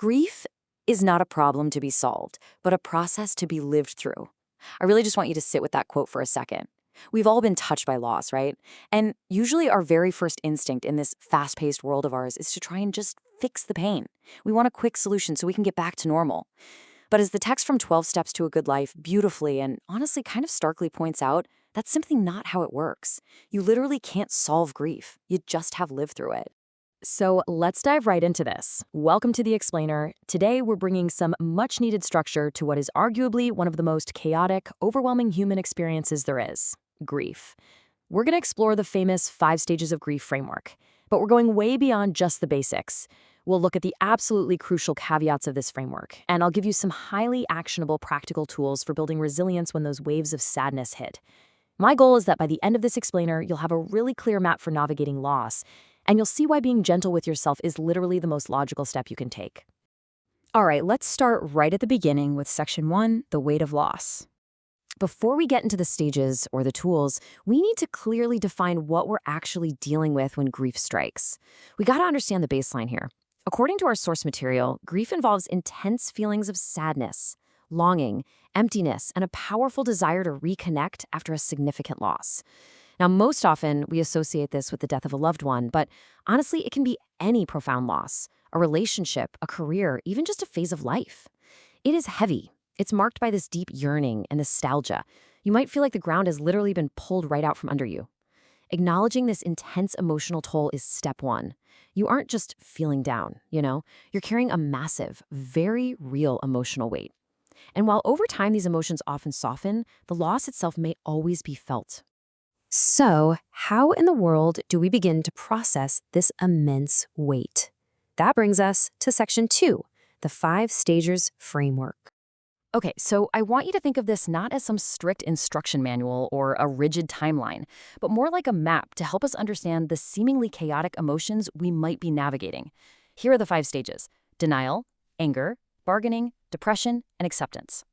Grief is not a problem to be solved, but a process to be lived through. I really just want you to sit with that quote for a second. We've all been touched by loss, right? And usually our very first instinct in this fast-paced world of ours is to try and just fix the pain. We want a quick solution so we can get back to normal. But as the text from 12 Steps to a Good Life beautifully and honestly kind of starkly points out, that's simply not how it works. You literally can't solve grief. You just have lived through it. So let's dive right into this. Welcome to The Explainer. Today, we're bringing some much-needed structure to what is arguably one of the most chaotic, overwhelming human experiences there is: grief. We're going to explore the famous 5 stages of grief framework, but we're going way beyond just the basics. We'll look at the absolutely crucial caveats of this framework, and I'll give you some highly actionable practical tools for building resilience when those waves of sadness hit. My goal is that by the end of this explainer, you'll have a really clear map for navigating loss, and you'll see why being gentle with yourself is literally the most logical step you can take. All right, let's start right at the beginning with Section 1, the weight of loss. Before we get into the stages or the tools, we need to clearly define what we're actually dealing with when grief strikes. We got to understand the baseline here. According to our source material, grief involves intense feelings of sadness, longing, emptiness, and a powerful desire to reconnect after a significant loss. Now, most often, we associate this with the death of a loved one, but honestly, it can be any profound loss: a relationship, a career, even just a phase of life. It is heavy. It's marked by this deep yearning and nostalgia. You might feel like the ground has literally been pulled right out from under you. Acknowledging this intense emotional toll is step 1. You aren't just feeling down, You're carrying a massive, very real emotional weight. And while over time these emotions often soften, the loss itself may always be felt. So, how in the world do we begin to process this immense weight? That brings us to Section 2, the 5 stages framework. Okay, so I want you to think of this not as some strict instruction manual or a rigid timeline, but more like a map to help us understand the seemingly chaotic emotions we might be navigating. Here are the 5 stages: denial, anger, bargaining, depression, and acceptance.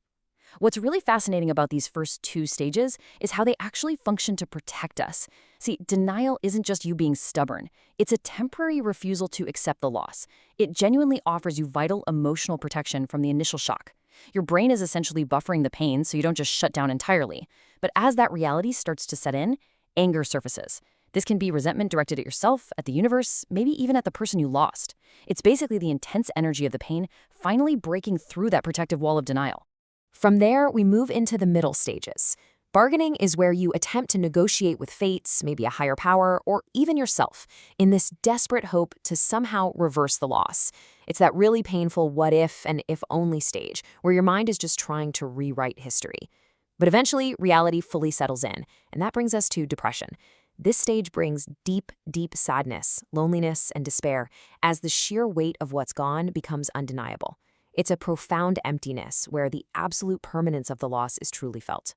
What's really fascinating about these first 2 stages is how they actually function to protect us. See, denial isn't just you being stubborn. It's a temporary refusal to accept the loss. It genuinely offers you vital emotional protection from the initial shock. Your brain is essentially buffering the pain so you don't just shut down entirely. But as that reality starts to set in, anger surfaces. This can be resentment directed at yourself, at the universe, maybe even at the person you lost. It's basically the intense energy of the pain finally breaking through that protective wall of denial. From there, we move into the middle stages. Bargaining is where you attempt to negotiate with fates, maybe a higher power, or even yourself, in this desperate hope to somehow reverse the loss. It's that really painful what if and if only stage, where your mind is just trying to rewrite history. But eventually, reality fully settles in, and that brings us to depression. This stage brings deep, deep sadness, loneliness, and despair, as the sheer weight of what's gone becomes undeniable. It's a profound emptiness where the absolute permanence of the loss is truly felt.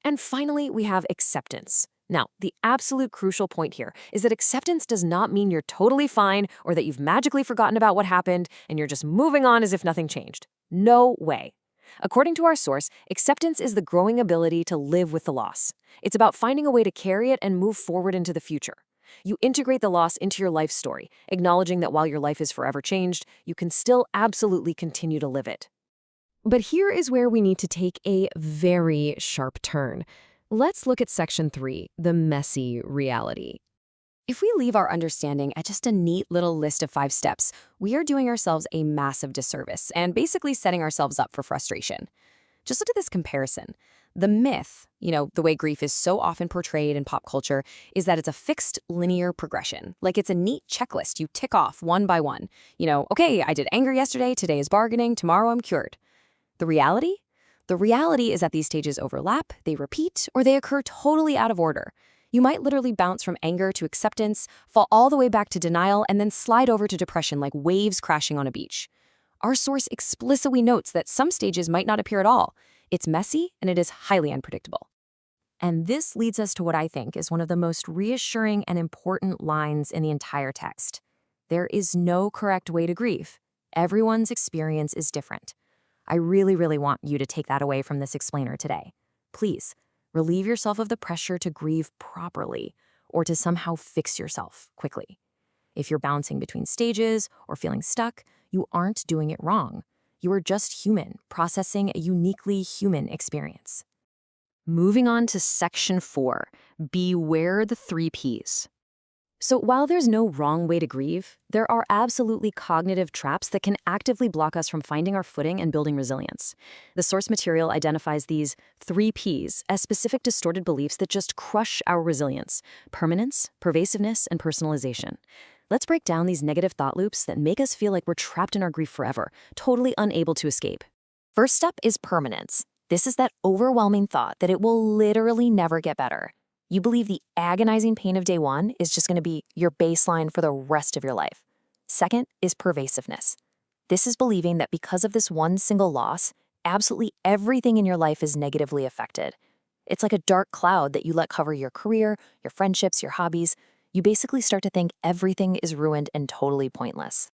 And finally, we have acceptance. Now, the absolute crucial point here is that acceptance does not mean you're totally fine or that you've magically forgotten about what happened and you're just moving on as if nothing changed. No way. According to our source, acceptance is the growing ability to live with the loss. It's about finding a way to carry it and move forward into the future. You integrate the loss into your life story, acknowledging that while your life is forever changed, you can still absolutely continue to live it. But here is where we need to take a very sharp turn. Let's look at Section 3, the messy reality. If we leave our understanding at just a neat little list of 5 steps, we are doing ourselves a massive disservice and basically setting ourselves up for frustration. Just look at this comparison. The myth, the way grief is so often portrayed in pop culture, is that it's a fixed linear progression. Like it's a neat checklist you tick off one by one. Okay, I did anger yesterday, today is bargaining, tomorrow I'm cured. The reality? The reality is that these stages overlap, they repeat, or they occur totally out of order. You might literally bounce from anger to acceptance, fall all the way back to denial, and then slide over to depression like waves crashing on a beach. Our source explicitly notes that some stages might not appear at all. It's messy, and it is highly unpredictable. And this leads us to what I think is one of the most reassuring and important lines in the entire text. There is no correct way to grieve. Everyone's experience is different. I really, really want you to take that away from this explainer today. Please, relieve yourself of the pressure to grieve properly or to somehow fix yourself quickly. If you're bouncing between stages or feeling stuck, you aren't doing it wrong. You are just human, processing a uniquely human experience. Moving on to section 4, beware the 3 Ps. So while there's no wrong way to grieve, there are absolutely cognitive traps that can actively block us from finding our footing and building resilience. The source material identifies these 3 Ps as specific distorted beliefs that just crush our resilience: permanence, pervasiveness, and personalization. Let's break down these negative thought loops that make us feel like we're trapped in our grief forever, totally unable to escape. First step is permanence. This is that overwhelming thought that it will literally never get better. You believe the agonizing pain of day one is just going to be your baseline for the rest of your life. Second is pervasiveness. This is believing that because of this one single loss, absolutely everything in your life is negatively affected. It's like a dark cloud that you let cover your career, your friendships, your hobbies. You basically start to think everything is ruined and totally pointless.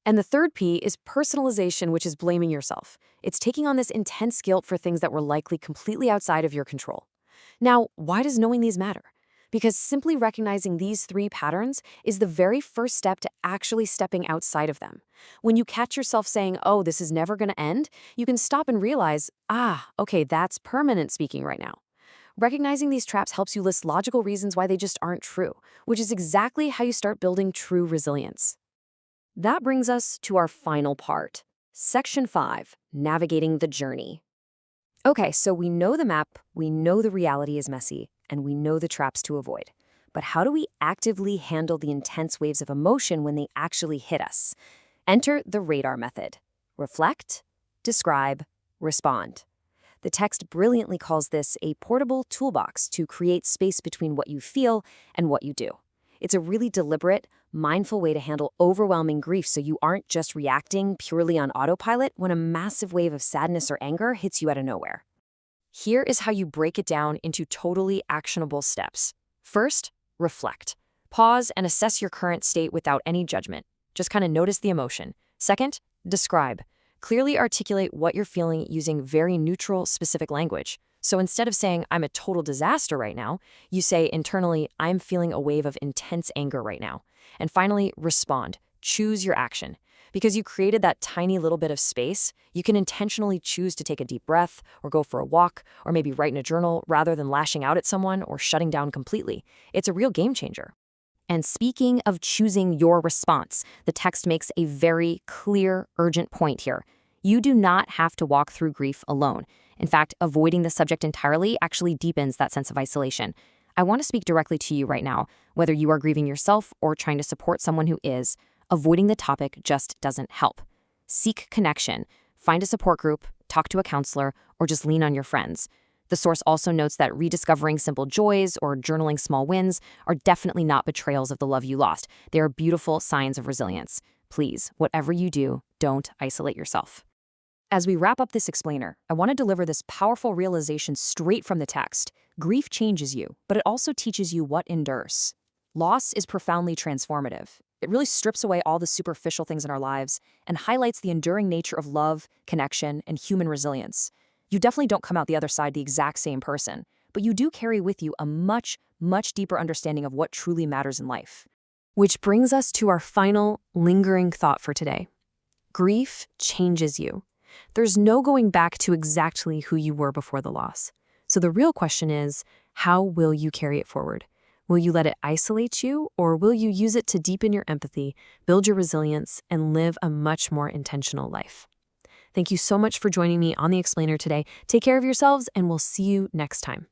And the third P is personalization, which is blaming yourself. It's taking on this intense guilt for things that were likely completely outside of your control. Now, why does knowing these matter? Because simply recognizing these 3 patterns is the very first step to actually stepping outside of them. When you catch yourself saying, oh, this is never going to end, you can stop and realize, okay, that's permanent speaking right now. Recognizing these traps helps you list logical reasons why they just aren't true, which is exactly how you start building true resilience. That brings us to our final part, Section 5, navigating the journey. Okay, so we know the map, we know the reality is messy, and we know the traps to avoid. But how do we actively handle the intense waves of emotion when they actually hit us? Enter the radar method. Reflect, describe, respond. The text brilliantly calls this a portable toolbox to create space between what you feel and what you do. It's a really deliberate, mindful way to handle overwhelming grief so you aren't just reacting purely on autopilot when a massive wave of sadness or anger hits you out of nowhere. Here is how you break it down into totally actionable steps. First, reflect. Pause and assess your current state without any judgment. Just kind of notice the emotion. Second, describe. Clearly articulate what you're feeling using very neutral, specific language. So instead of saying, I'm a total disaster right now, you say internally, I'm feeling a wave of intense anger right now. And finally, respond. Choose your action. Because you created that tiny little bit of space, you can intentionally choose to take a deep breath, or go for a walk, or maybe write in a journal rather than lashing out at someone or shutting down completely. It's a real game changer. And speaking of choosing your response, the text makes a very clear, urgent point here. You do not have to walk through grief alone. In fact, avoiding the subject entirely actually deepens that sense of isolation. I want to speak directly to you right now. Whether you are grieving yourself or trying to support someone who is, avoiding the topic just doesn't help. Seek connection. Find a support group, talk to a counselor, or just lean on your friends. The source also notes that rediscovering simple joys or journaling small wins are definitely not betrayals of the love you lost. They are beautiful signs of resilience. Please, whatever you do, don't isolate yourself. As we wrap up this explainer, I want to deliver this powerful realization straight from the text. Grief changes you, but it also teaches you what endures. Loss is profoundly transformative. It really strips away all the superficial things in our lives and highlights the enduring nature of love, connection, and human resilience. You definitely don't come out the other side the exact same person, but you do carry with you a much, much deeper understanding of what truly matters in life. Which brings us to our final, lingering thought for today. Grief changes you. There's no going back to exactly who you were before the loss. So the real question is, how will you carry it forward? Will you let it isolate you, or will you use it to deepen your empathy, build your resilience, and live a much more intentional life? Thank you so much for joining me on The Explainer today. Take care of yourselves, and we'll see you next time.